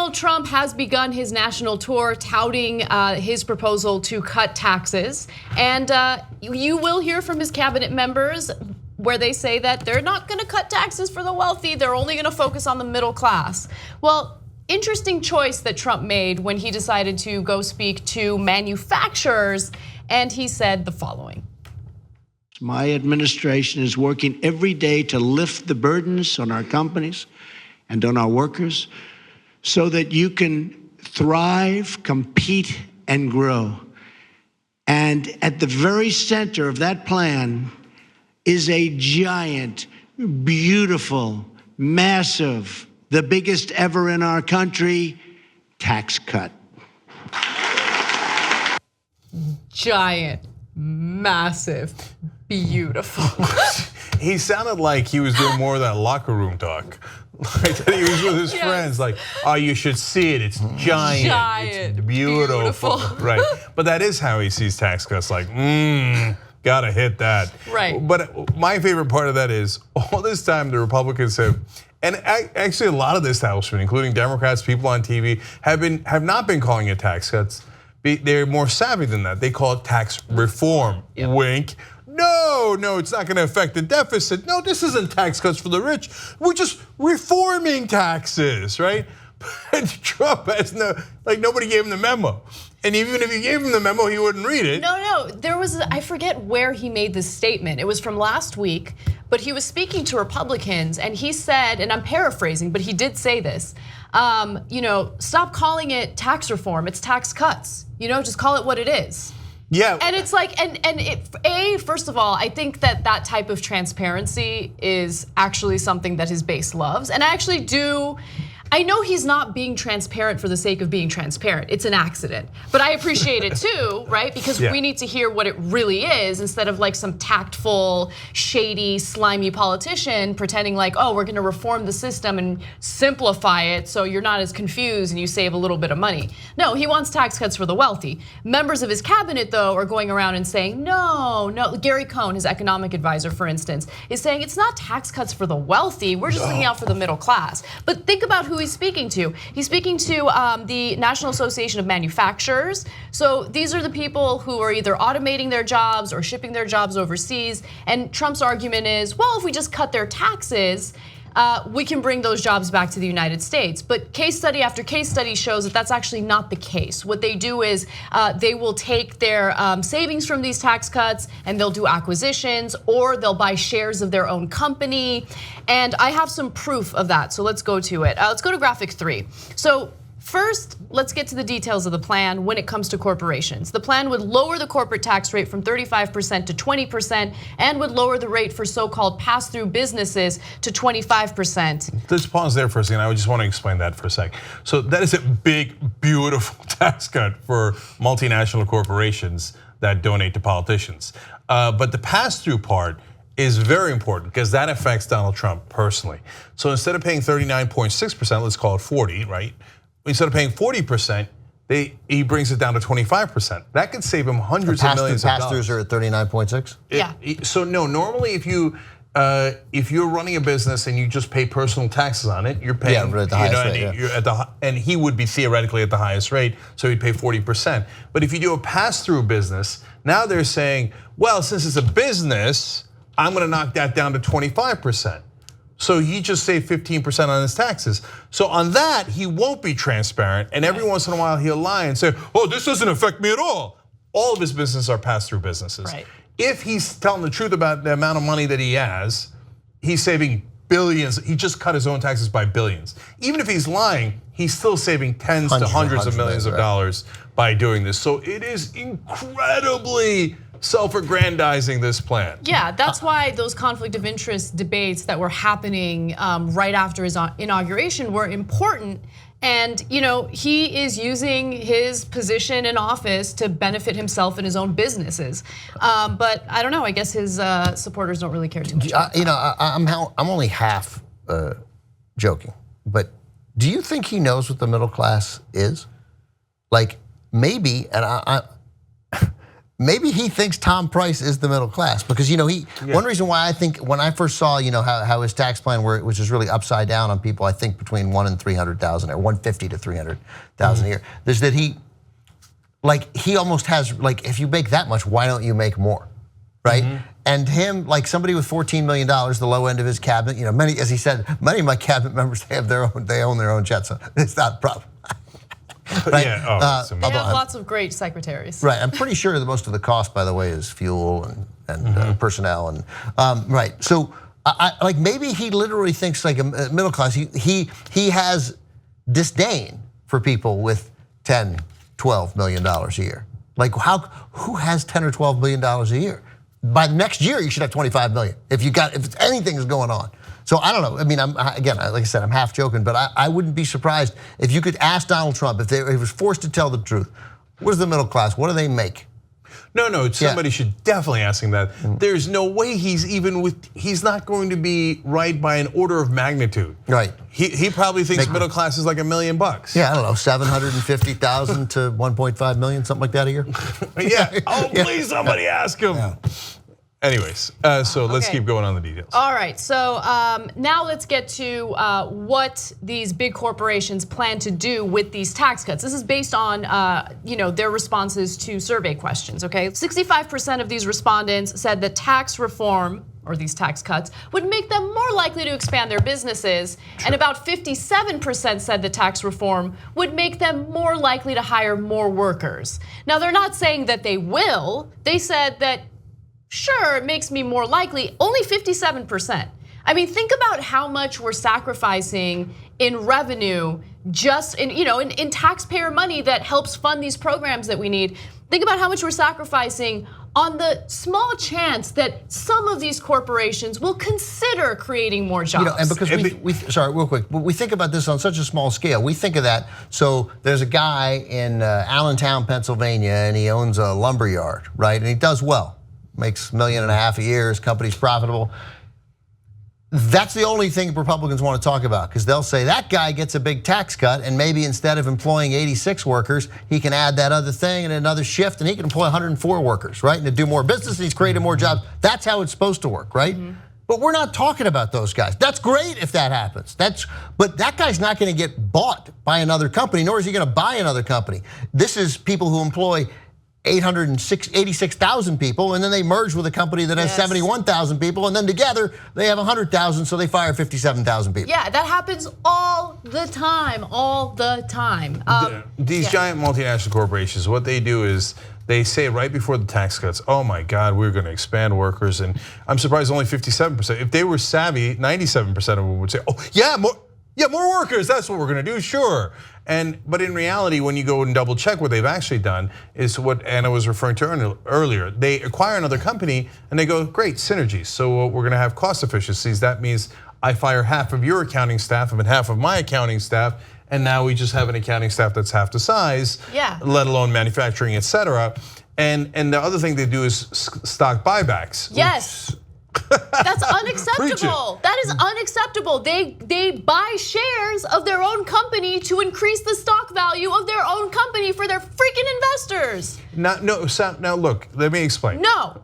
Donald Trump has begun his national tour touting his proposal to cut taxes. And you will hear from his cabinet members where they say that they're not gonna cut taxes for the wealthy, they're only gonna focus on the middle class. Well, interesting choice that Trump made when he decided to go speak to manufacturers, and he said the following. My administration is working every day to lift the burdens on our companies and on our workers so that you can thrive, compete, and grow. And at the very center of that plan is a giant, beautiful, massive, the biggest ever in our country, tax cut. Giant, massive, beautiful. He sounded like he was doing more of that locker room talk. Like that he was with his friends, like, oh, you should see it. It's giant, it's beautiful. Right, but that is how he sees tax cuts. Like, gotta hit that. Right. But my favorite part of that is all this time the Republicans have, and actually a lot of the establishment, including Democrats, people on TV, have not been calling it tax cuts. They're more savvy than that. They call it tax reform. Yep. Wink. No, it's not gonna affect the deficit. No, this isn't tax cuts for the rich. We're just reforming taxes, right? But Trump has nobody gave him the memo. And even if you gave him the memo, he wouldn't read it. No, there was, I forget where he made this statement. It was from last week, but he was speaking to Republicans and he said, and I'm paraphrasing, but he did say this, stop calling it tax reform, it's tax cuts. Just call it what it is. Yeah. And it's like, first of all, I think that type of transparency is actually something that his base loves. And I know he's not being transparent for the sake of being transparent. It's an accident. But I appreciate it too, right? Because we need to hear what it really is instead of like some tactful, shady, slimy politician pretending like, oh, we're gonna reform the system and simplify it so you're not as confused and you save a little bit of money. No, he wants tax cuts for the wealthy. Members of his cabinet, though, are going around and saying, no. Gary Cohn, his economic advisor, for instance, is saying it's not tax cuts for the wealthy, we're just looking out for the middle class. But think about who he's speaking to. He's speaking to the National Association of Manufacturers. So these are the people who are either automating their jobs or shipping their jobs overseas. And Trump's argument is, well, if we just cut their taxes, we can bring those jobs back to the United States. But case study after case study shows that that's actually not the case. What they do is they will take their savings from these tax cuts and they'll do acquisitions or they'll buy shares of their own company. And I have some proof of that, so let's go to it. Let's go to graphic 3. So first, let's get to the details of the plan when it comes to corporations. The plan would lower the corporate tax rate from 35% to 20% and would lower the rate for so-called pass-through businesses to 25%. Let's pause there for a second. I just want to explain that for a sec. So that is a big, beautiful tax cut for multinational corporations that donate to politicians. But the pass-through part is very important because that affects Donald Trump personally. So instead of paying 39.6%, let's call it 40, right? Instead of paying 40%, he brings it down to 25%. That could save him hundreds of millions of dollars. Pass-throughs are at 39.6? Yeah. So no, normally if you're running a business and you just pay personal taxes on it, you're paying at the highest rate, you're at and he would be theoretically at the highest rate, so he'd pay 40%. But if you do a pass-through business, now they're saying, well, since it's a business, I'm gonna knock that down to 25%. So he just saved 15% on his taxes. So on that, he won't be transparent, and every once in a while he'll lie and say, oh, this doesn't affect me at all. All of his businesses are pass-through businesses. Right. If he's telling the truth about the amount of money that he has, he's saving billions. He just cut his own taxes by billions. Even if he's lying, he's still saving tens to hundreds of millions of dollars by doing this. So it is incredibly self-aggrandizing, this plan. Yeah, that's why those conflict of interest debates that were happening right after his inauguration were important. And he is using his position in office to benefit himself and his own businesses. But I don't know, I guess his supporters don't really care too much. I'm only half joking, but do you think he knows what the middle class is? Like maybe, and maybe he thinks Tom Price is the middle class because one reason why I think when I first saw how his tax plan which is really upside down on people I think between 1 and 300,000 or 150 to 300,000 a year, is that he almost has if you make that much, why don't you make more, right? And him, like somebody with $14 million, the low end of his cabinet, many, as he said, many of my cabinet members they own their own jets, so it's not a problem. Right? Yeah, they have lots of great secretaries. Right, I'm pretty sure that most of the cost, by the way, is fuel and personnel and right. So, maybe he literally thinks like a middle class. He has disdain for people with $10, $12 million a year. Like who has $10 or $12 million a year? By next year, you should have 25 million if anything is going on. So I don't know. I mean, like I said, I'm half joking, but I wouldn't be surprised if you could ask Donald Trump if he was forced to tell the truth. What is the middle class? What do they make? No, somebody should definitely ask him that. There's no way he's not going to be right by an order of magnitude. Right. He probably thinks middle class is like $1 million. Yeah, I don't know, 750,000 to 1.5 million, something like that a year. Yeah. Oh, please, somebody ask him. Yeah. Anyways, so let's keep going on the details. All right, so now let's get to what these big corporations plan to do with these tax cuts. This is based on their responses to survey questions, okay? 65% of these respondents said that tax reform, or these tax cuts, would make them more likely to expand their businesses. And about 57% said that tax reform would make them more likely to hire more workers. Now, they're not saying that they will. They said that, sure, it makes me more likely, only 57%. I mean, think about how much we're sacrificing in revenue, just in taxpayer money that helps fund these programs that we need. Think about how much we're sacrificing on the small chance that some of these corporations will consider creating more jobs. And because sorry, real quick, we think about this on such a small scale. We think of that. So there's a guy in Allentown, Pennsylvania, and he owns a lumber yard, right? And he does well. Makes $1.5 million a year, his company's profitable. That's the only thing Republicans want to talk about because they'll say that guy gets a big tax cut and maybe instead of employing 86 workers, he can add that other thing and another shift and he can employ 104 workers, right? And to do more business, he's created more jobs. That's how it's supposed to work, right? But we're not talking about those guys. That's great if that happens. But that guy's not going to get bought by another company, nor is he going to buy another company. This is people who employ 86,000 people, and then they merge with a company that has 71,000 people, and then together they have 100,000, so they fire 57,000 people. Yeah, that happens all the time, These giant multinational corporations, what they do is they say right before the tax cuts, oh my God, we're going to expand workers, and I'm surprised only 57%. If they were savvy, 97% of them would say, oh yeah, more workers, that's what we're going to do, sure. But in reality, when you go and double check what they've actually done is what Anna was referring to earlier. They acquire another company and they go, great, synergies. So we're gonna have cost efficiencies. That means I fire half of your accounting staff and half of my accounting staff, and now we just have an accounting staff that's half the size, let alone manufacturing, et cetera. And the other thing they do is stock buybacks. Yes. That's unacceptable. That is unacceptable. They buy shares of their own company to increase the stock value of their own company for their freaking investors. Now look, let me explain. No.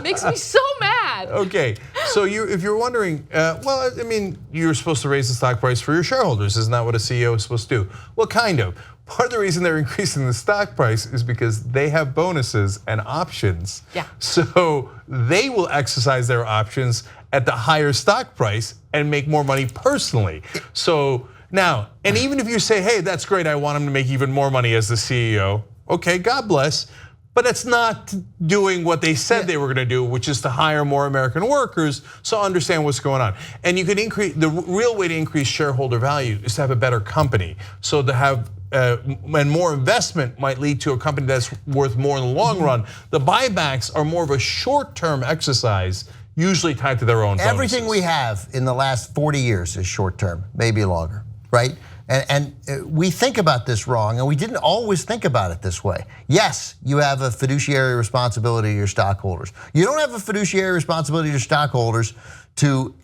Makes me so mad. Okay, so if you're wondering, well, I mean, you're supposed to raise the stock price for your shareholders. Isn't that what a CEO is supposed to do? Well, kind of. Part of the reason they're increasing the stock price is because they have bonuses and options. Yeah. So they will exercise their options at the higher stock price and make more money personally. So now, and even if you say, hey, that's great, I want him to make even more money as the CEO, okay, God bless. But it's not doing what they said they were going to do, which is to hire more American workers. So understand what's going on. And you can increase, the real way to increase shareholder value is to have a better company. So to have, and more investment might lead to a company that's worth more in the long run. The buybacks are more of a short-term exercise, usually tied to their own bonuses. Everything we have in the last 40 years is short-term, maybe longer, right? And we think about this wrong, and we didn't always think about it this way. Yes, you have a fiduciary responsibility to your stockholders. You don't have a fiduciary responsibility to your stockholders to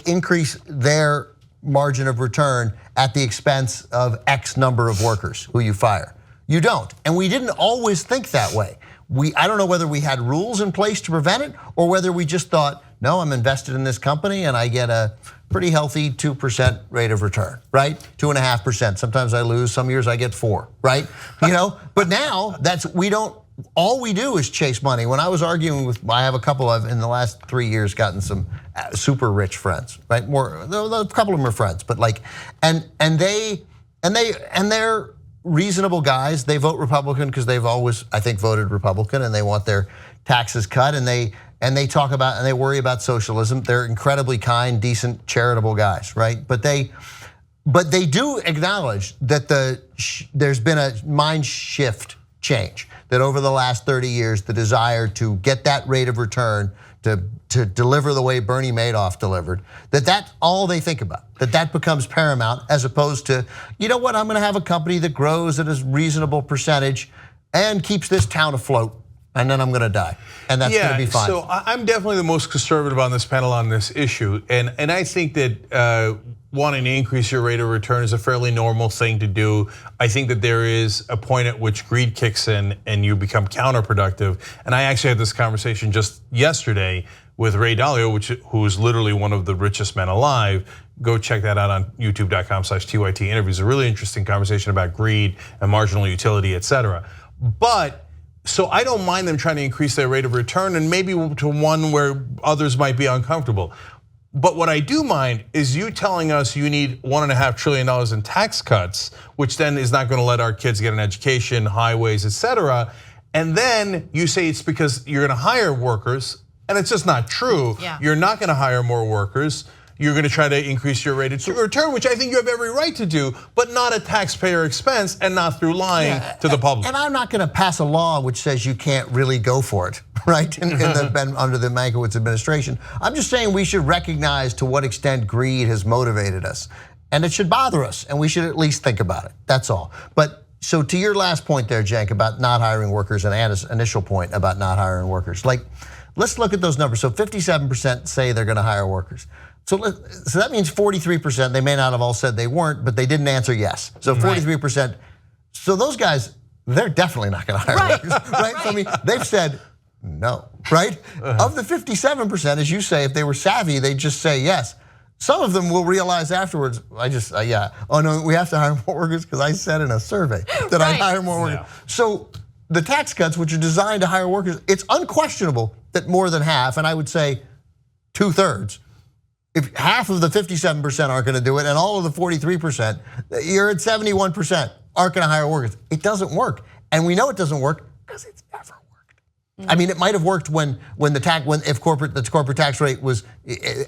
increase their margin of return at the expense of X number of workers who you fire. You don't. And we didn't always think that way. I don't know whether we had rules in place to prevent it or whether we just thought, no, I'm invested in this company and I get a pretty healthy 2% rate of return, right? 2.5%. Sometimes I lose, some years I get 4, right? But now all we do is chase money. When I was arguing I have a couple of, in the last 3 years, gotten some super rich friends, right? A couple of them are friends, but and they're reasonable guys. They vote Republican because they've always, I think, voted Republican, and they want their taxes cut, and they talk about and they worry about socialism. They're incredibly kind, decent, charitable guys, right? But they do acknowledge that there's been a mind shift change, that over the last 30 years, the desire to get that rate of return, to deliver the way Bernie Madoff delivered, that's all they think about, that becomes paramount, as opposed to, you know what, I'm gonna have a company that grows at a reasonable percentage and keeps this town afloat, and then I'm gonna die, and that's gonna be fine. So I'm definitely the most conservative on this panel on this issue, and I think that wanting to increase your rate of return is a fairly normal thing to do. I think that there is a point at which greed kicks in and you become counterproductive. And I actually had this conversation just yesterday with Ray Dalio, who is literally one of the richest men alive. Go check that out on youtube.com/TYT interviews. A really interesting conversation about greed and marginal utility, et cetera. So I don't mind them trying to increase their rate of return, and maybe to one where others might be uncomfortable. But what I do mind is you telling us you need $1.5 trillion in tax cuts, which then is not gonna let our kids get an education, highways, et cetera. And then you say it's because you're gonna hire workers, and it's just not true. Yeah. You're not gonna hire more workers. You're gonna try to increase your rate of return, which I think you have every right to do, but not at taxpayer expense and not through lying to the public. And I'm not gonna pass a law which says you can't really go for it, right? Under the Mankiewicz administration. I'm just saying we should recognize to what extent greed has motivated us. And it should bother us, and we should at least think about it, that's all. But so to your last point there, Cenk, about not hiring workers, and Anna's initial point about not hiring workers. Let's look at those numbers. So 57% say they're gonna hire workers. So that means 43%, they may not have all said they weren't, but they didn't answer yes. So 43%, so those guys, they're definitely not gonna hire workers, right? So I mean, they've said no, right? Of the 57%, as you say, if they were savvy, they'd just say yes. Some of them will realize afterwards, oh no, we have to hire more workers because I said in a survey that I'd hire more workers. So the tax cuts, which are designed to hire workers, it's unquestionable that more than half, and I would say 2/3, if half of the 57% aren't gonna do it and all of the 43%, you're at 71%, aren't gonna hire workers. It doesn't work. And we know it doesn't work because it's never worked. I mean, it might have worked when the corporate tax rate was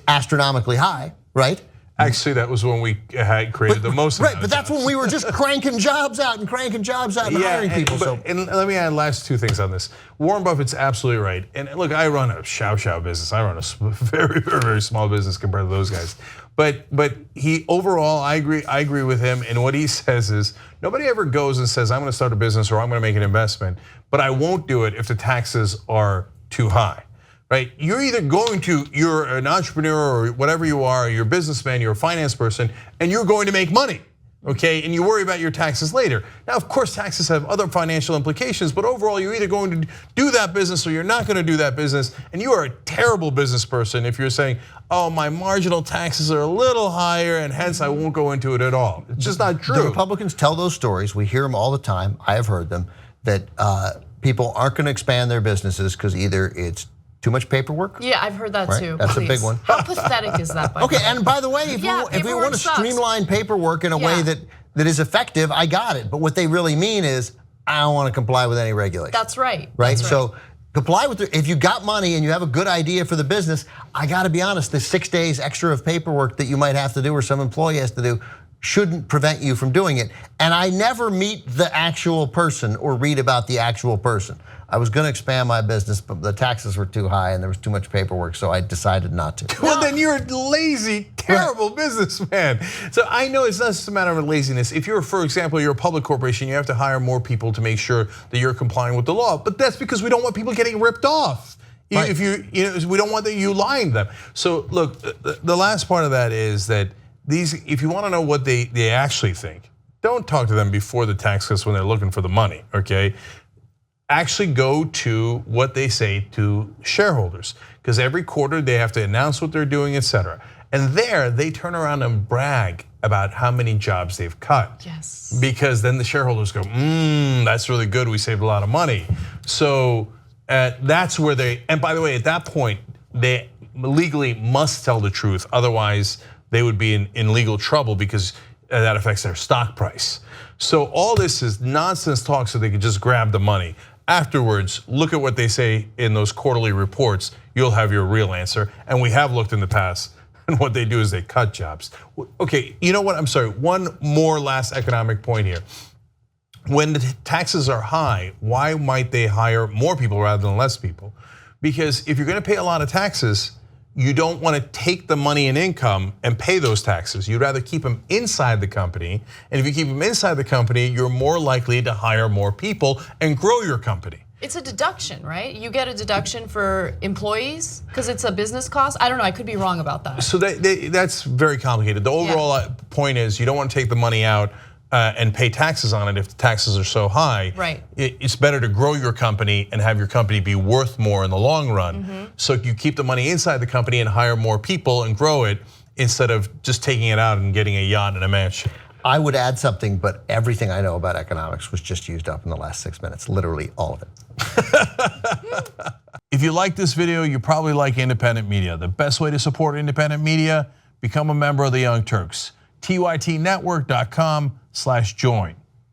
astronomically high, right? Actually, that was when we had created the most. Right, but that's when we were just cranking jobs out and hiring people. And let me add last two things on this. Warren Buffett's absolutely right. And look, I run a chow business. I run a very, very, very small business compared to those guys. But he overall, I agree with him. And what he says is, nobody ever goes and says, I'm gonna start a business or I'm gonna make an investment, but I won't do it if the taxes are too high. Right? You're either you're an entrepreneur or whatever you are, you're a businessman, you're a finance person, and you're going to make money, okay? And you worry about your taxes later. Now, of course, taxes have other financial implications, but overall, you're either going to do that business or you're not going to do that business, and you are a terrible business person if you're saying, oh, my marginal taxes are a little higher, and hence I won't go into it at all. It's just not true. The Republicans tell those stories, we hear them all the time, I have heard them, that people aren't going to expand their businesses because either it's too much paperwork? Yeah, I've heard that too. That's a big one. How pathetic is that? Okay, and by the way, if we want to streamline paperwork in a way that is effective, I got it. But what they really mean is, I don't want to comply with any regulation. That's right. Right? So comply with if you got money and you have a good idea for the business, I got to be honest, the 6 days extra of paperwork that you might have to do or some employee has to do shouldn't prevent you from doing it. And I never meet the actual person or read about the actual person. I was gonna expand my business, but the taxes were too high and there was too much paperwork, so I decided not to. Well, then you're a lazy, terrible businessman. So I know it's not just a matter of laziness. If you're, for example, you're a public corporation, you have to hire more people to make sure that you're complying with the law. But that's because we don't want people getting ripped off. Right. If we don't want you lying to them. So look, the last part of that is that if you want to know what they actually think, don't talk to them before the tax cuts when they're looking for the money, okay? Actually go to what they say to shareholders, because every quarter they have to announce what they're doing, etc. And there they turn around and brag about how many jobs they've cut. Yes. Because then the shareholders go, that's really good, we saved a lot of money. So that's where they, and by the way, at that point, they legally must tell the truth, otherwise they would be in legal trouble because that affects their stock price. So all this is nonsense talk so they can just grab the money. Afterwards, look at what they say in those quarterly reports, you'll have your real answer. And we have looked in the past, and what they do is they cut jobs. Okay, you know what, I'm sorry, one more last economic point here. When the taxes are high, why might they hire more people rather than less people? Because if you're gonna pay a lot of taxes, you don't want to take the money and income and pay those taxes. You'd rather keep them inside the company. And if you keep them inside the company, you're more likely to hire more people and grow your company. It's a deduction, right? You get a deduction for employees because it's a business cost. I don't know, I could be wrong about that. So that's very complicated. The overall point is you don't want to take the money out and pay taxes on it if the taxes are so high. Right. It's better to grow your company and have your company be worth more in the long run. So you keep the money inside the company and hire more people and grow it instead of just taking it out and getting a yacht and a mansion. I would add something, but everything I know about economics was just used up in the last 6 minutes, literally all of it. If you like this video, you probably like independent media. The best way to support independent media, become a member of the Young Turks. TYTnetwork.com/join.